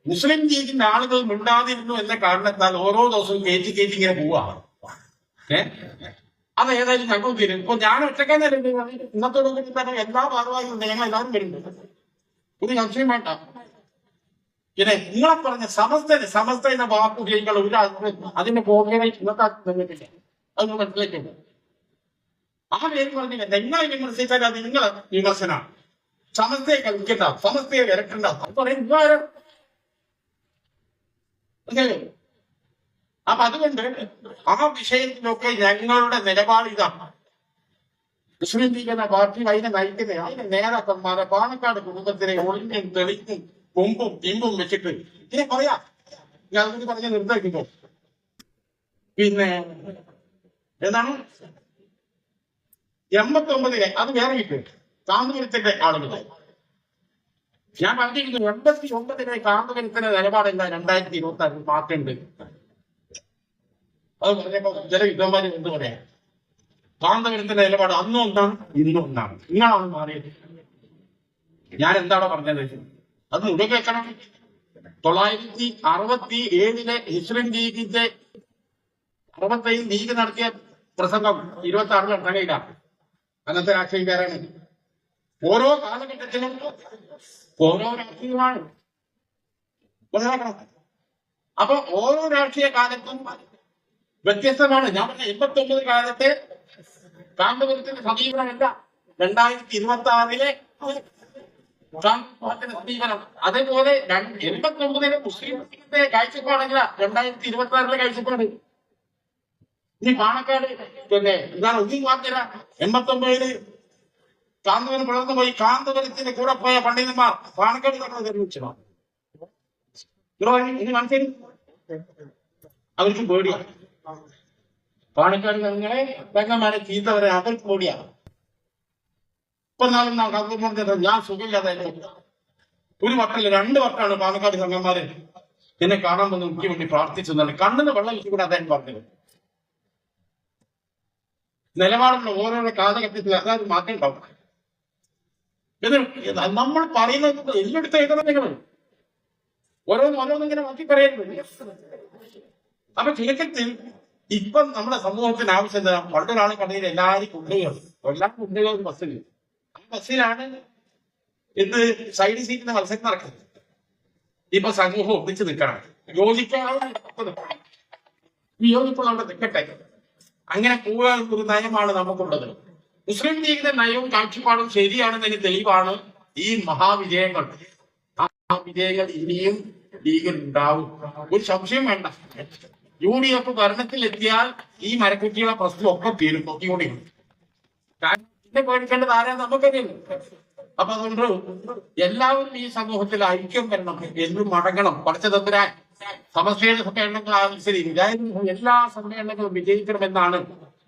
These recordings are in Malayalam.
മുസ്ലിം ലീഗിന്റെ ആളുകൾ മിണ്ടാതിരുന്നു എന്ന കാരണത്താൽ ഓരോ ദിവസവും കയറ്റി ഇങ്ങനെ പോവാ. അത് ഏതായാലും ഞങ്ങൾ തരും. ഇപ്പൊ ഞാൻ ഒറ്റക്കാന്നെ ഇന്നത്തോടുകൂടി തന്നെ എല്ലാ ഭാഗമായും ഞങ്ങൾ എല്ലാവരും വരുന്നുണ്ട്. ഒരു സംശയം വേണ്ട. പിന്നെ നിങ്ങളെ പറഞ്ഞ സമസ്ത എന്ന വാക്ക് ഉപയോഗിക്കാൻ ഒരു അതിന്റെ പോകെ നിന്നിട്ടില്ല. അത് മനസ്സിലാക്കില്ല. ആ പേര് പറഞ്ഞില്ല. നിങ്ങളെ വിമർശിച്ചാൽ അത് നിങ്ങളെ വിമർശനമാണ്. സമസ്തയെ കളിക്കണ്ട, സമസ്തയെ വിരക്കണ്ട. അത് പറയും. അപ്പൊ അതുകൊണ്ട് ആ വിഷയത്തിലൊക്കെ ഞങ്ങളുടെ നിലപാട് ഇതാണ്. മുസ്ലിം ലീഗ് എന്ന പാർട്ടി അതിനെ നയിക്കുന്ന അതിന്റെ നേതാക്കന്മാരെ പാണക്കാട് കുടുംബത്തിനെ ഒളിഞ്ഞും തെളിഞ്ഞും കൊമ്പും തിമ്പും വെച്ചിട്ട് ഇതിനെ പറയാം. ഞാൻ പറഞ്ഞ് നിർദ്ദേശിക്കുമ്പോ പിന്നെ എന്താണ് 89 അത് വേറെ കിട്ടും. കാന്തപുരത്തിന്റെ ആളുകൾ ഞാൻ പറഞ്ഞിരിക്കുന്നു. 89 കാന്തപുരത്തിന്റെ നിലപാടെന്താ 2026 മാറ്റേണ്ടത്. അത് പറഞ്ഞപ്പോ ചില വിദ്വാന്മാര് എന്ത് പറയാം, കാന്തപുരത്തിന്റെ നിലപാട് അന്നും ഒന്നാണ് ഇന്നും ഒന്നാണ്. നിങ്ങളാണ് മാറിയത്. ഞാൻ എന്താണോ പറഞ്ഞത് അത് മുഴുവൻ കേൾക്കണം. 967 മുസ്ലിം ലീഗിന്റെ 67 ലീഗ് നടത്തിയ പ്രസംഗം 26 നടത്താനില്ല. അങ്ങനത്തെ രാഷ്ട്രീയക്കാരാണ്. ഓരോ കാലഘട്ടത്തിലും ഓരോ രാഷ്ട്രീയമാണ്. അപ്പൊ ഓരോ രാഷ്ട്രീയ കാലത്തും വ്യത്യസ്തമാണ്. ഞാൻ പറഞ്ഞ 89 കാലത്തെ കാന്തപുരത്തിന്റെ സമീപനമല്ല 2026 സമീപനം. അതേപോലെ 89 മുസ്ലിം ലീഗിന്റെ കാഴ്ചപ്പാടല്ല 2026 കാഴ്ചപ്പാട്. ഇനി പാണക്കാട് പിന്നെ എന്താണ് ഒന്നും പറഞ്ഞില്ല. 89 കാന്തപുരം പിളർന്നു പോയി. കാന്തപുരത്തിന്റെ കൂടെ പോയ പണ്ഡിതന്മാർ പാണക്കാട് തന്നെ നിർമ്മിച്ചതാണ്. ഇനി മനസ്സിൽ അവർക്ക് പേടിയാണ്. പാണക്കാട് തങ്ങളെ പെങ്ങന്മാരെ ചീത്ത വരെ അവർക്ക് പേടിയാണ്. ഇപ്പൊ നാളും ഞാൻ സുഖമില്ലാതെ ഒരു വട്ടല്ല 2 വട്ടമാണ് പാണക്കാട് സംഘന്മാര് എന്നെ കാണാൻ വന്ന് എനിക്ക് വേണ്ടി പ്രാർത്ഥിച്ചെന്നാണ്. കണ്ണിന് വെള്ളം ഇവിടെ അദ്ദേഹം പറഞ്ഞത്. നിലപാടുള്ള ഓരോരോ കാലഘട്ടത്തിൽ അതായത് മാറ്റം ഉണ്ടാവും. നമ്മൾ പറയുന്നത് എല്ലായിടത്തും എഴുതണം. നിങ്ങൾ ഓരോന്നിങ്ങനെ മാറ്റി പറയരുത്. അപ്പൊ ചുരുക്കത്തിൽ ഇപ്പം നമ്മുടെ സമൂഹത്തിന് ആവശ്യം എന്താ? പണ്ടൊരാളെ കണ്ടതിൽ എല്ലാവരും കുട്ടികളും ബസ്സിൽ ആ ബസ്സിലാണ് എന്ത് സൈഡ് സീറ്റിന് മത്സരം നടക്കുന്നത്. ഇപ്പൊ സമൂഹം ഒന്നിച്ച് നിൽക്കണം. യോജിപ്പുള്ള അവിടെ നിൽക്കട്ടെ. അങ്ങനെ പോകാൻ ഒരു നയമാണ് നമുക്കുള്ളത്. മുസ്ലിം ലീഗിന്റെ നയവും കാഴ്ചപ്പാടും ശരിയാണെന്നതിന് തെളിവാണ് ഈ മഹാവിജയങ്ങൾ. ആ വിജയങ്ങൾ ഇനിയും ലീഗിൽ ഉണ്ടാവും. ഒരു സംശയം വേണ്ട. UDF ഭരണത്തിലെത്തിയാൽ ഈ മരക്കുറ്റികളെ പ്രശ്നം ഒക്കെ തീരും. കൊത്തിക്കൂടി പേടിക്കേണ്ടത് ആരാ? നമുക്കറിയില്ല. അപ്പൊ അതുകൊണ്ട് എല്ലാവരും ഈ സമൂഹത്തിൽ ഐക്യം വരണം, എന്നും മടങ്ങണം. പഠിച്ച തമ്പുരാൻ സമസ്തയുടെ സമ്മേളനങ്ങൾ ശരി എല്ലാ സമ്മേളനങ്ങളും വിജയിക്കണമെന്നാണ്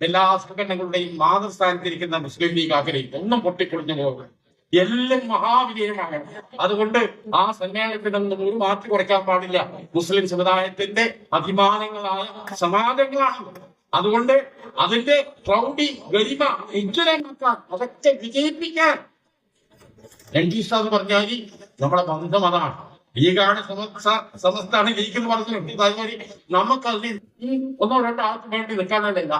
എല്ലാ സംഘടനകളുടെയും മാതൃസ്ഥാനത്തിരിക്കുന്ന മുസ്ലിം ലീഗ് ആഗ്രഹിക്കും. ഒന്നും പൊട്ടിപ്പൊളിഞ്ഞു പോകും. എല്ലാം മഹാവിജയമാണ്. അതുകൊണ്ട് ആ സമ്മേളനത്തിനൊന്നും ഒരു മാറ്റി കുറയ്ക്കാൻ പാടില്ല. മുസ്ലിം സമുദായത്തിന്റെ അഭിമാനങ്ങളായ സമാജങ്ങളാണ്. അതുകൊണ്ട് അതിന്റെ പ്രൗഢി ഗരിമ ഉജ്ജ്വലമാക്കാൻ അതൊക്കെ വിജയിപ്പിക്കാൻ NG എന്ന് പറഞ്ഞാൽ നമ്മളെ ബന്ധം അതാണ്. ലീഗാണ് സമസ്താണ് ലീഗ് എന്ന് പറഞ്ഞിട്ടുണ്ട്. നമുക്കതിൽ 1-2 ആൾക്ക് വേണ്ടി നിൽക്കാനല്ല,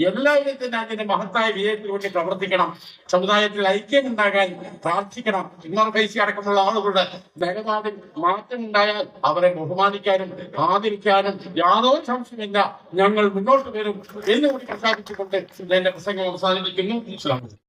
എല്ലായിടത്തും അതിന്റെ മഹത്തായ വിജയത്തിന് വേണ്ടി പ്രവർത്തിക്കണം. സമുദായത്തിൽ ഐക്യം ഉണ്ടാകാൻ പ്രാർത്ഥിക്കണം. ഫൈസി അടക്കമുള്ള ആളുകളുടെ നിലപാടിൽ മാറ്റം ഉണ്ടായാൽ അവരെ ബഹുമാനിക്കാനും ആദരിക്കാനും യാതൊരു സംശയമില്ല. ഞങ്ങൾ മുന്നോട്ട് വരും എന്നുകൂടി പ്രഖ്യാപിച്ചുകൊണ്ട് എന്റെ പ്രസംഗം അവസാനിപ്പിക്കുന്നു.